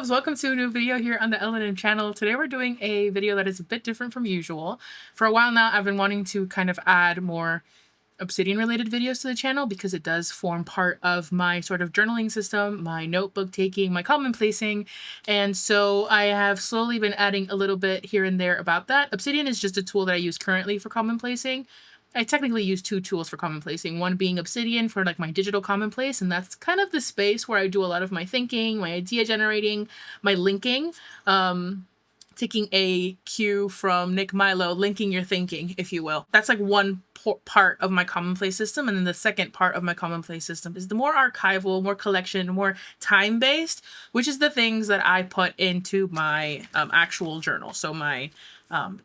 loves, welcome to a new video here on the L&M channel. Today we're doing a video that is a bit different from usual. For a while now, I've been wanting to kind of add more Obsidian related videos to the channel because it does form part of my sort of journaling system, my notebook taking, my commonplacing, and so I have slowly been adding a little bit here and there about that. Obsidian is just a tool that I use currently for commonplacing. I technically use two tools for commonplacing, one being Obsidian for like my digital commonplace, and that's kind of the space where I do a lot of my thinking, my idea generating, my linking. Taking a cue from Nick Milo, linking your thinking, if you will. That's like one part of my commonplace system. And then the second part of my commonplace system is the more archival, more collection, more time-based, which is the things that I put into my actual journal. So my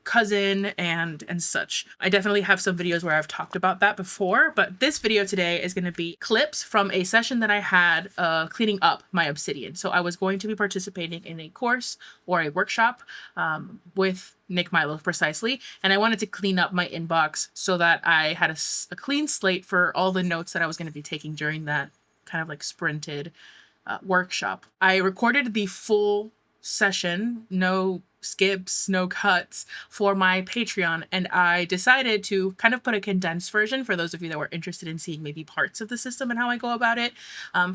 cousin and such. I definitely have some videos where I've talked about that before, but this video today is going to be clips from a session that I had cleaning up my Obsidian. So I was going to be participating in a course or a workshop with Nick Milo precisely, and I wanted to clean up my inbox so that I had a clean slate for all the notes that I was going to be taking during that kind of like sprinted workshop. I recorded the full session, no skips, no cuts, for my Patreon, and I decided to kind of put a condensed version for those of you that were interested in seeing maybe parts of the system and how I go about it,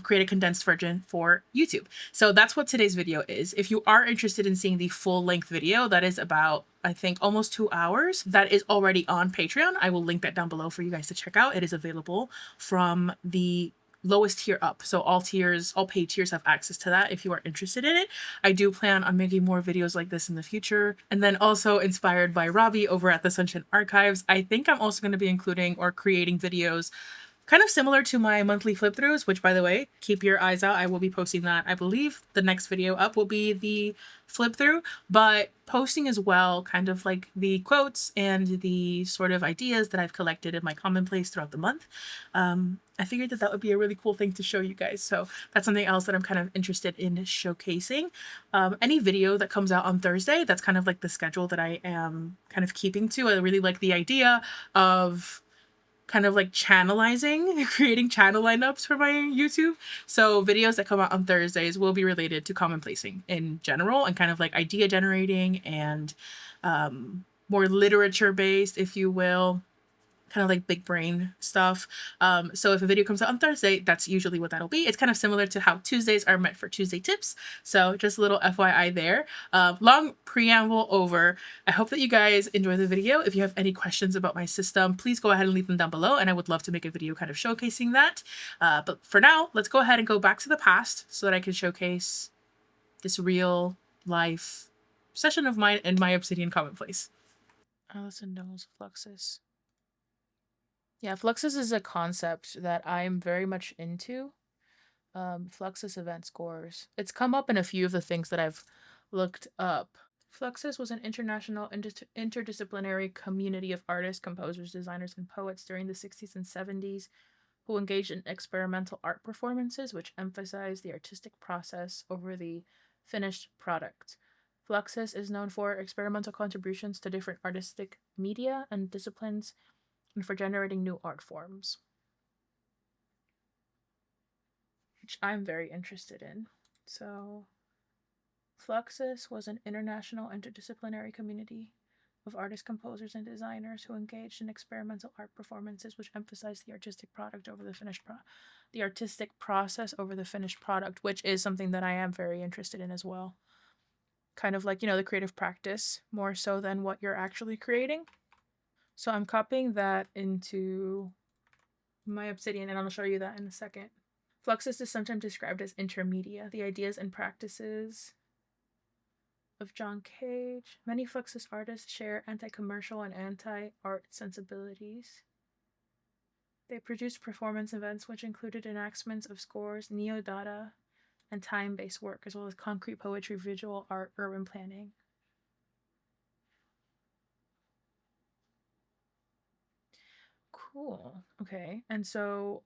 create a condensed version for YouTube. So that's what today's video is. If you are interested in seeing the full-length video, that is about, I think, almost 2 hours, that is already on Patreon. I will link that down below for you guys to check out. It is available from the lowest tier up, so all tiers, all paid tiers have access to that if you are interested in it. I do plan on making more videos like this in the future, and then also inspired by Robbie over at the Sunshine Archives, I think I'm also going to be including or creating videos kind of similar to my monthly flip throughs, which, by the way, keep your eyes out. I will be posting that. I believe the next video up will be the flip through, but posting as well kind of like the quotes and the sort of ideas that I've collected in my commonplace throughout the month. I figured that would be a really cool thing to show you guys. So that's something else that I'm kind of interested in showcasing. Any video that comes out on Thursday, that's kind of like the schedule that I am kind of keeping to. I really like the idea of kind of like channelizing, creating channel lineups for my YouTube. So videos that come out on Thursdays will be related to commonplacing in general and kind of like idea generating and more literature based, if you will, kind of like big brain stuff. So if a video comes out on Thursday, that's usually what that'll be. It's kind of similar to how Tuesdays are meant for Tuesday tips. So just a little FYI there. Long preamble over. I hope that you guys enjoy the video. If you have any questions about my system, please go ahead and leave them down below, and I would love to make a video kind of showcasing that. But for now, let's go ahead and go back to the past so that I can showcase this real life session of mine in my Obsidian commonplace. Allison knows Fluxus. Yeah, Fluxus is a concept that I'm very much into. Fluxus event scores. It's come up in a few of the things that I've looked up. Fluxus was an international interdisciplinary community of artists, composers, designers, and poets during the 60s and 70s who engaged in experimental art performances which emphasized the artistic process over the finished product. Fluxus is known for experimental contributions to different artistic media and disciplines, and for generating new art forms, which I'm very interested in. So, Fluxus was an international interdisciplinary community of artists, composers, and designers who engaged in experimental art performances which emphasized the artistic product over the finished the artistic process over the finished product, which is something that I am very interested in as well. Kind of like, you know, the creative practice more so than what you're actually creating. So I'm copying that into my Obsidian, and I'll show you that in a second. Fluxus is sometimes described as intermedia, the ideas and practices of John Cage. Many Fluxus artists share anti-commercial and anti-art sensibilities. They produced performance events which included enactments of scores, neo-dada, and time-based work, as well as concrete poetry, visual art, urban planning. Cool. Okay. And so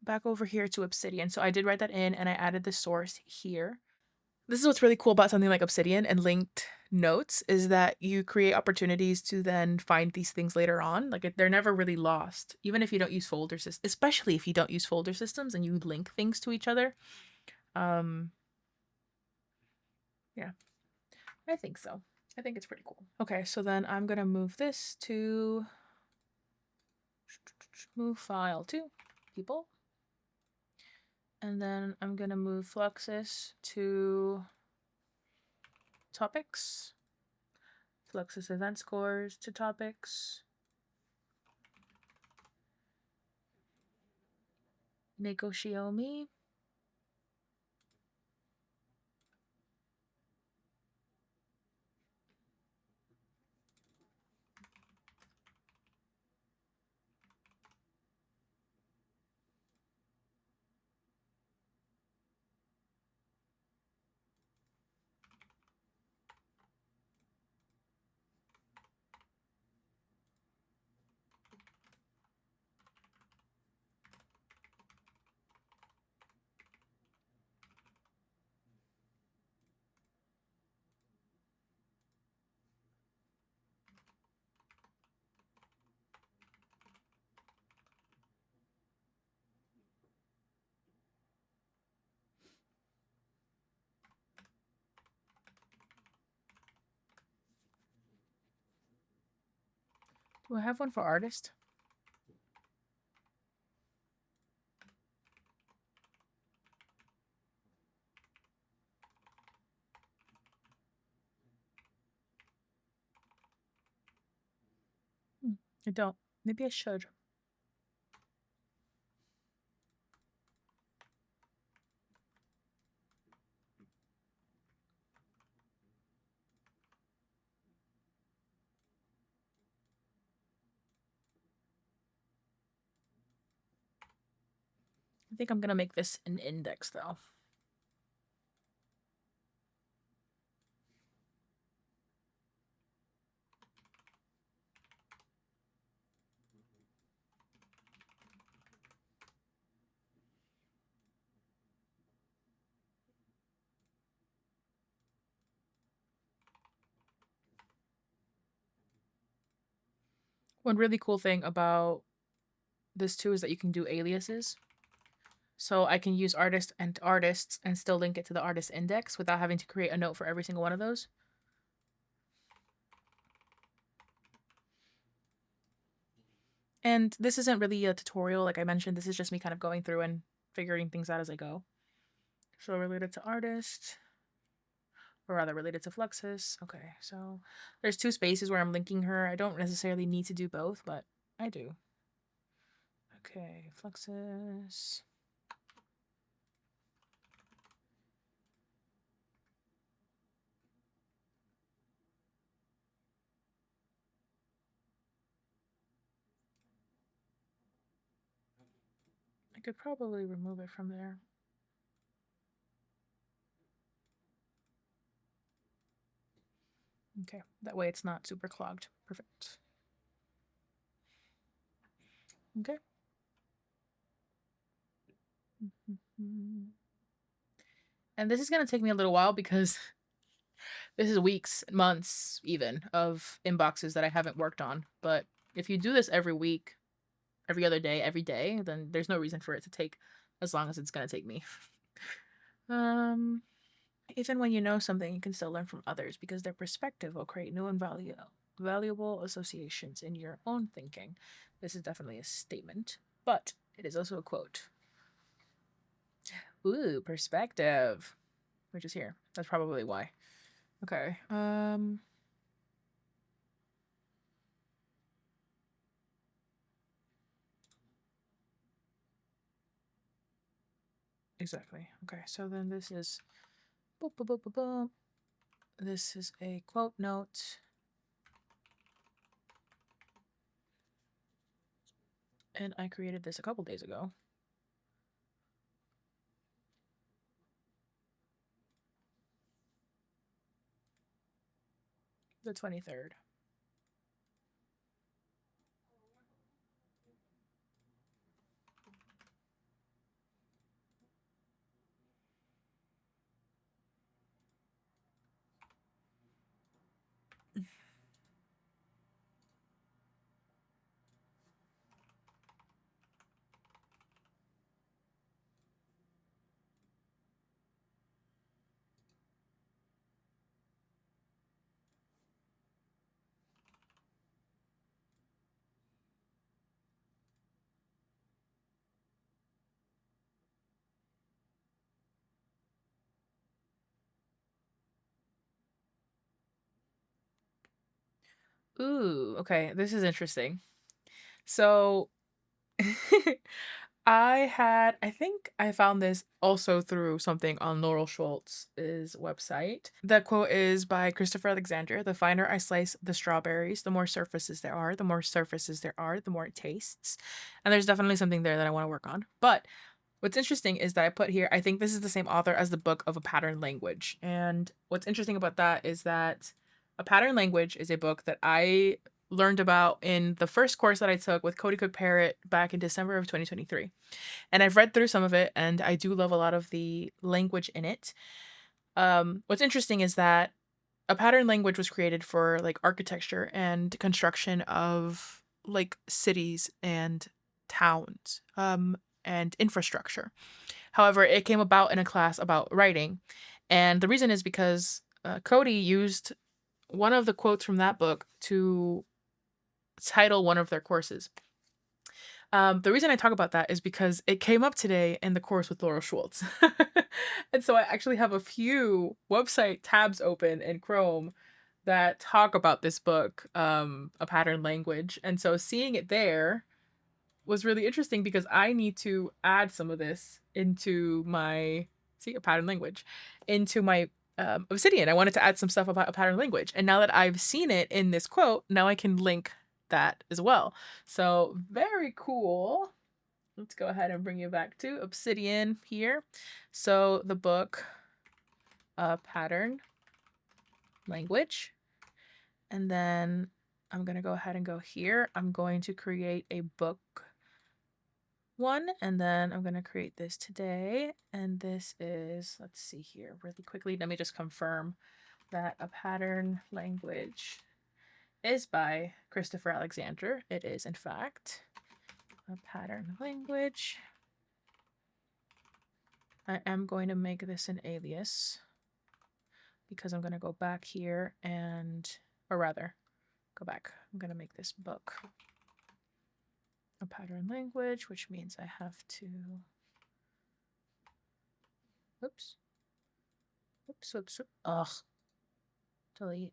back over here to Obsidian. So I did write that in and I added the source here. This is what's really cool about something like Obsidian and linked notes, is that you create opportunities to then find these things later on. Like they're never really lost, even if you don't use folder systems, especially if you don't use folder systems and you link things to each other. Yeah, I think so. I think it's pretty cool. Okay, so then I'm gonna move this to move file to people. And then I'm gonna move Fluxus to topics. Fluxus event scores to topics. Neko Shiomi. Do I have one for artist? I don't. Maybe I should. I think I'm gonna make this an index though. One really cool thing about this too is that you can do aliases. So I can use artist and artists and still link it to the artist index without having to create a note for every single one of those. And this isn't really a tutorial, like I mentioned. This is just me kind of going through and figuring things out as I go. So related to artist, or rather related to Fluxus. Okay, so there's two spaces where I'm linking her. I don't necessarily need to do both, but I do. Okay, Fluxus. I could probably remove it from there. Okay, that way it's not super clogged. Perfect. Okay. And this is going to take me a little while because this is weeks, months even, of inboxes that I haven't worked on. But if you do this every week, every other day, every day, then there's no reason for it to take as long as it's going to take me. Even when you know something, you can still learn from others because their perspective will create new and valuable associations in your own thinking. This is definitely a statement, but it is also a quote. Ooh, perspective, which is here. That's probably why. Okay. Exactly. Okay, so then this is boop, boop, boop, boop, boop. This is a quote note. And I created this a couple days ago. The 23rd. Ooh, okay, this is interesting. So I think I found this also through something on Laurel Schultz's website. The quote is by Christopher Alexander: "The finer I slice the strawberries, the more surfaces there are. The more surfaces there are, the more it tastes." And there's definitely something there that I want to work on. But what's interesting is that I put here, I think this is the same author as the book of A Pattern Language. And what's interesting about that is that A Pattern Language is a book that I learned about in the first course that I took with Cody Cook Parrott back in December of 2023. And I've read through some of it, and I do love a lot of the language in it. What's interesting is that A Pattern Language was created for like architecture and construction of like cities and towns, and infrastructure. However, it came about in a class about writing. And the reason is because Cody used one of the quotes from that book to title one of their courses. The reason I talk about that is because it came up today in the course with Laura Schwartz. And so I actually have a few website tabs open in Chrome that talk about this book, A Pattern Language. And so seeing it there was really interesting because I need to add some of this into my, see, A Pattern Language, into my Obsidian. I wanted to add some stuff about A Pattern Language. And now that I've seen it in this quote, now I can link that as well. So very cool. Let's go ahead and bring you back to Obsidian here. So the book, Pattern Language. And then I'm going to go ahead and go here. I'm going to create a book one, and then I'm going to create this today. And this is, let's see here really quickly. Let me just confirm that A Pattern Language is by Christopher Alexander. It is, in fact, A Pattern Language. I am going to make this an alias because I'm going to go back here and, or rather, go back. I'm going to make this book A Pattern Language, which means I have to, oops, ugh, delete.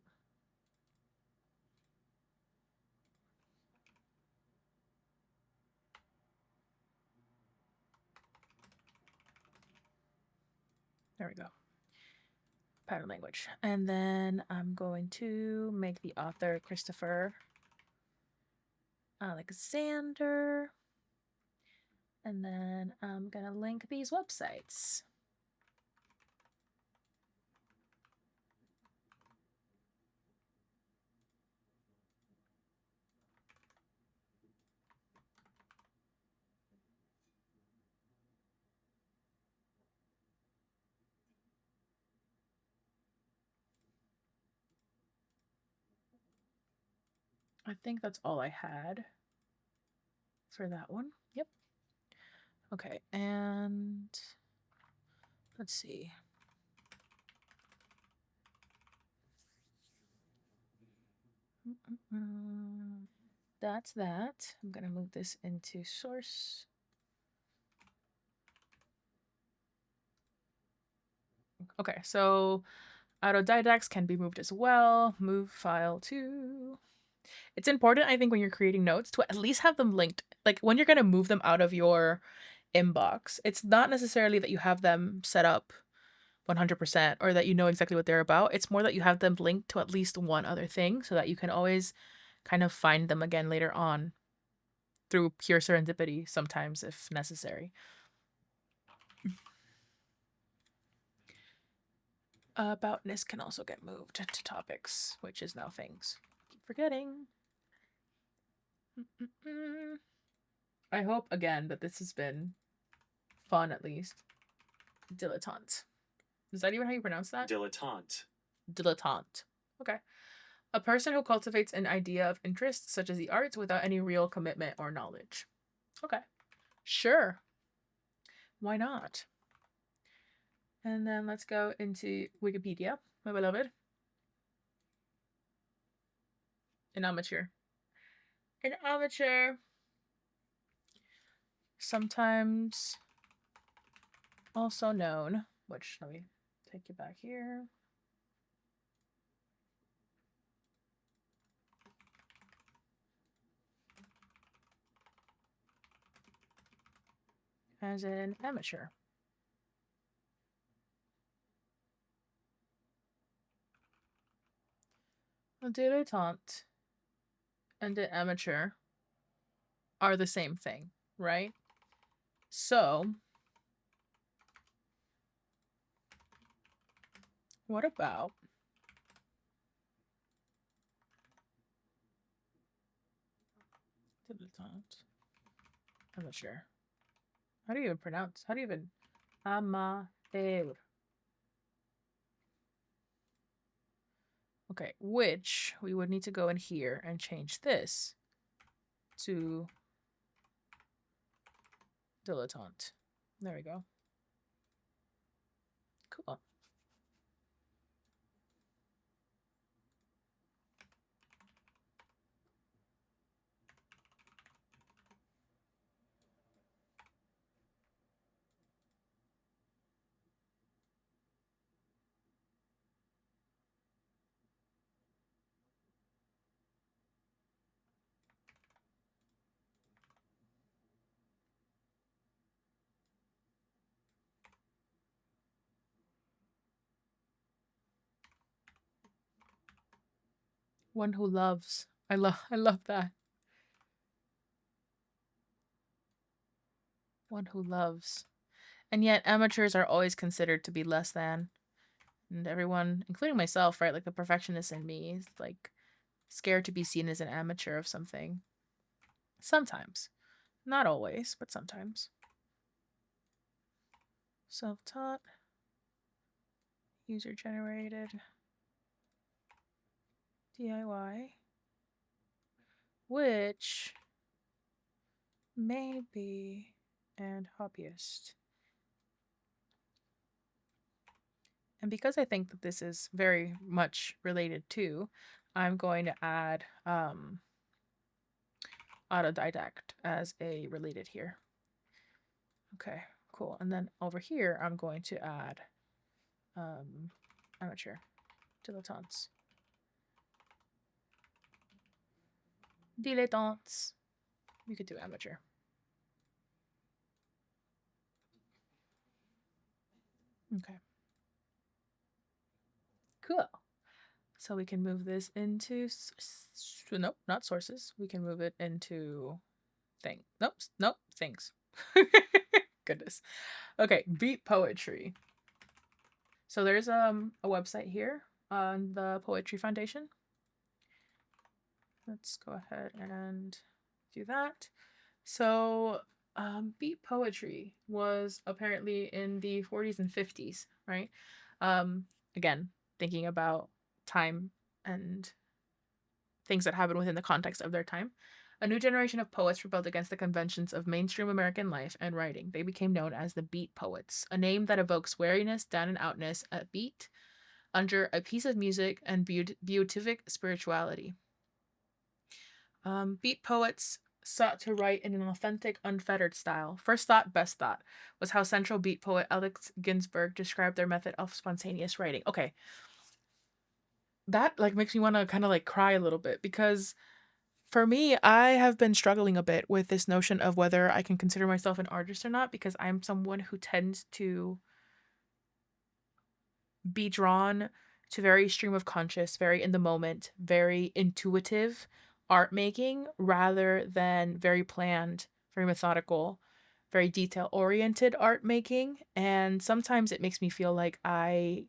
There we go. Pattern Language. And then I'm going to make the author Christopher Alexander. And then I'm going to link these websites. I think that's all I had for that one. Yep. Okay, and let's see. That's that. I'm going to move this into source. Okay, so autodidacts can be moved as well. Move file to. It's important, I think, when you're creating notes to at least have them linked. Like when you're going to move them out of your inbox, it's not necessarily that you have them set up 100% or that you know exactly what they're about. It's more that you have them linked to at least one other thing so that you can always kind of find them again later on through pure serendipity sometimes if necessary. Aboutness can also get moved to topics, which is now things. Keep forgetting. I hope again that this has been fun at least. Dilettante. Is that even how you pronounce that? Dilettante. Dilettante. Okay. A person who cultivates an idea of interest, such as the arts, without any real commitment or knowledge. Okay. Sure. Why not? And then let's go into Wikipedia, my beloved. An amateur. An amateur. Sometimes also known, which let me take you back here. as an amateur. A dilettante and an amateur are the same thing, right? So, what about dilettante? Amateur. How do you even pronounce? How do you even amateur? Okay, which we would need to go in here and change this to dilettante. There we go. Cool. One who loves. I love that. One who loves. And yet amateurs are always considered to be less than. And everyone, including myself, right? Like the perfectionist in me is like scared to be seen as an amateur of something. Sometimes. Not always, but sometimes. Self-taught. User-generated. DIY. Which maybe and hobbyist. And because I think that this is very much related to, I'm going to add autodidact as a related here. Okay, cool. And then over here, I'm going to add amateur, dilettantes. Dilettantes. We could do amateur. Okay. Cool. So we can move this into, nope, not sources. We can move it into thing. Nope, things. Goodness. Okay, beat poetry. So there's a website here on the Poetry Foundation. Let's go ahead and do that. So beat poetry was apparently in the 40s and 50s, right? Again, thinking about time and things that happened within the context of their time. A new generation of poets rebelled against the conventions of mainstream American life and writing. They became known as the beat poets, a name that evokes wariness, down and outness at beat, under a piece of music and beatific spirituality. Beat poets sought to write in an authentic, unfettered style. First thought, best thought, was how Central beat poet Alex Ginsberg described their method of spontaneous writing. Okay. That like makes me want to kind of like cry a little bit because for me, I have been struggling a bit with this notion of whether I can consider myself an artist or not because I'm someone who tends to be drawn to very stream of conscious, very in the moment, very intuitive art making rather than very planned, very methodical, very detail oriented art making. And sometimes it makes me feel like can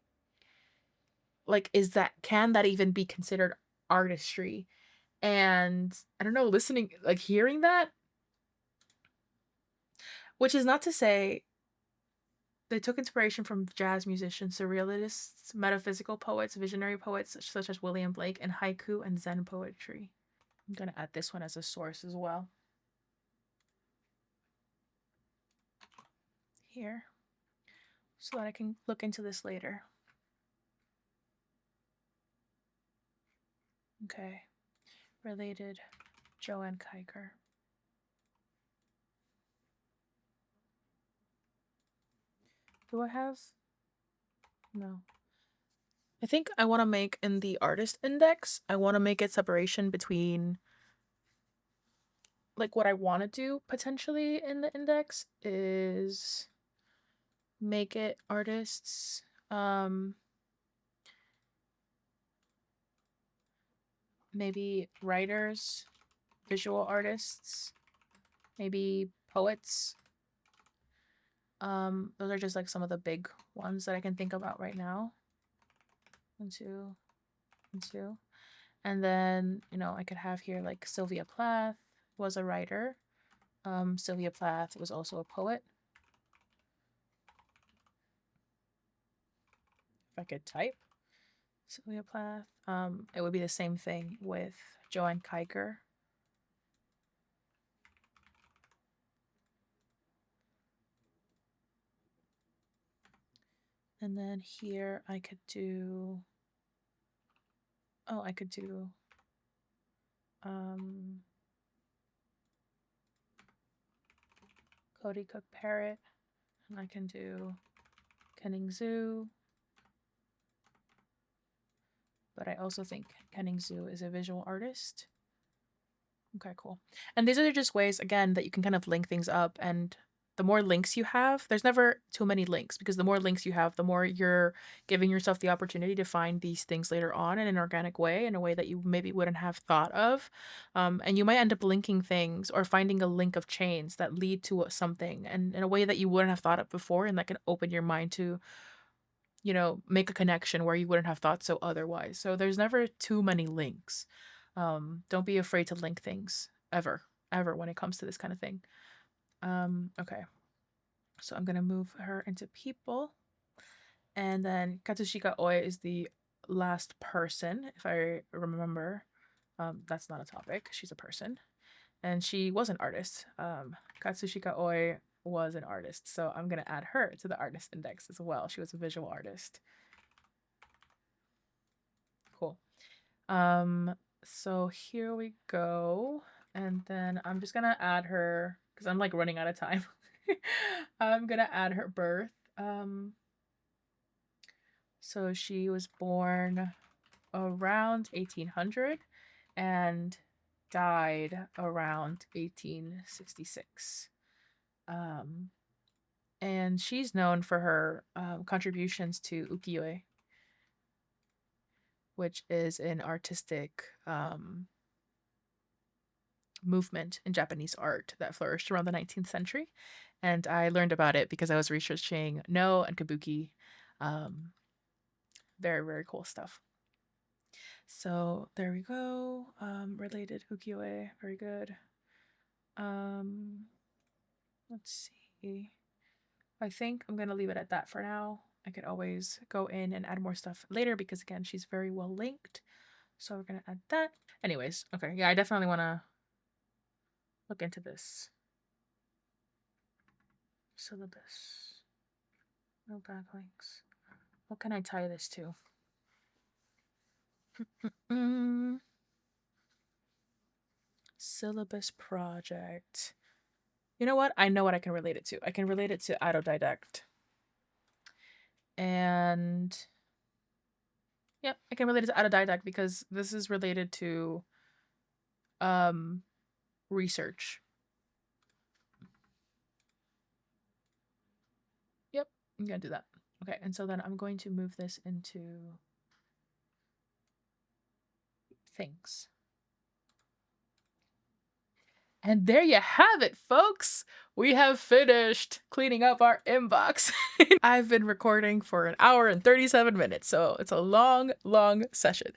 that even be considered artistry? And I don't know, listening, like hearing that, which is not to say they took inspiration from jazz musicians, surrealists, metaphysical poets, visionary poets such as William Blake, and haiku and Zen poetry. I'm going to add this one as a source as well. Here. So that I can look into this later. Okay. Related, Joanne Kiker. Do I have? No. I think I want to make in the artist index, I want to make it separation between like what I want to do potentially in the index is make it artists, maybe writers, visual artists, maybe poets. Those are just like some of the big ones that I can think about right now. 1, 2, 1, 2. And then, you know, I could have here like Sylvia Plath was a writer. Sylvia Plath was also a poet. If I could type Sylvia Plath, it would be the same thing with Joanne Kiker. And then here I could do, oh, I could do Cody Cook Parrott, and I can do Kenning Zhu. But I also think Kenning Zhu is a visual artist. Okay, cool. And these are just ways, again, that you can kind of link things up. And the more links you have, there's never too many links, because the more links you have, the more you're giving yourself the opportunity to find these things later on in an organic way, in a way that you maybe wouldn't have thought of. And you might end up linking things or finding a link of chains that lead to something, and in a way that you wouldn't have thought of before, and that can open your mind to, you know, make a connection where you wouldn't have thought so otherwise. So there's never too many links. Don't be afraid to link things ever when it comes to this kind of thing. Okay. So I'm going to move her into people. And then Katsushika Oi is the last person, if I remember. That's not a topic. She's a person. And she was an artist. Katsushika Oi was an artist. So I'm going to add her to the artist index as well. She was a visual artist. Cool. So here we go. And then I'm just gonna add her, because I'm like running out of time. I'm gonna add her birth. So she was born around 1800 and died around 1866. And she's known for her contributions to ukiyo-e, which is an artistic movement in Japanese art that flourished around the 19th century. And I learned about it because I was researching No and Kabuki. Very, very cool stuff. So there we go. Related ukiyo-e, very good. Let's see. I think I'm going to leave it at that for now. I could always go in and add more stuff later, because again, she's very well linked. So we're going to add that. Anyways, okay. Yeah, I definitely want to look into this. Syllabus. No backlinks. What can I tie this to? Syllabus project. You know what? I know what I can relate it to. I can relate it to autodidact. And yep, I can relate it to autodidact because this is related to research. Yep, I'm gonna do that. Okay, and so then I'm going to move this into things. And there you have it, folks. We have finished cleaning up our inbox. I've been recording for 1 hour and 37 minutes, so it's a long, long session.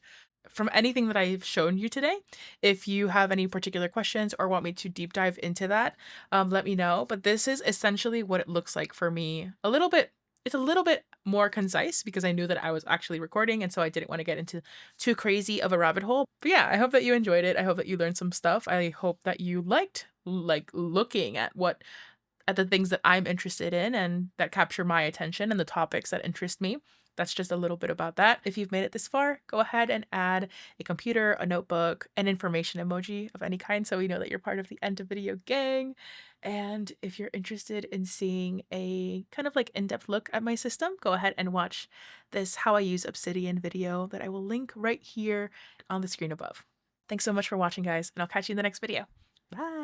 From anything that I've shown you today, if you have any particular questions or want me to deep dive into that, let me know. But this is essentially what it looks like for me. It's a little bit more concise because I knew that I was actually recording, and so I didn't want to get into too crazy of a rabbit hole. But yeah, I hope that you enjoyed it. I hope that you learned some stuff. I hope that you liked looking at the things that I'm interested in and that capture my attention and the topics that interest me. That's just a little bit about that. If you've made it this far, go ahead and add a computer, a notebook, an information emoji of any kind so we know that you're part of the End of Video gang. And if you're interested in seeing a kind of like in-depth look at my system, go ahead and watch this How I Use Obsidian video that I will link right here on the screen above. Thanks so much for watching, guys, and I'll catch you in the next video. Bye!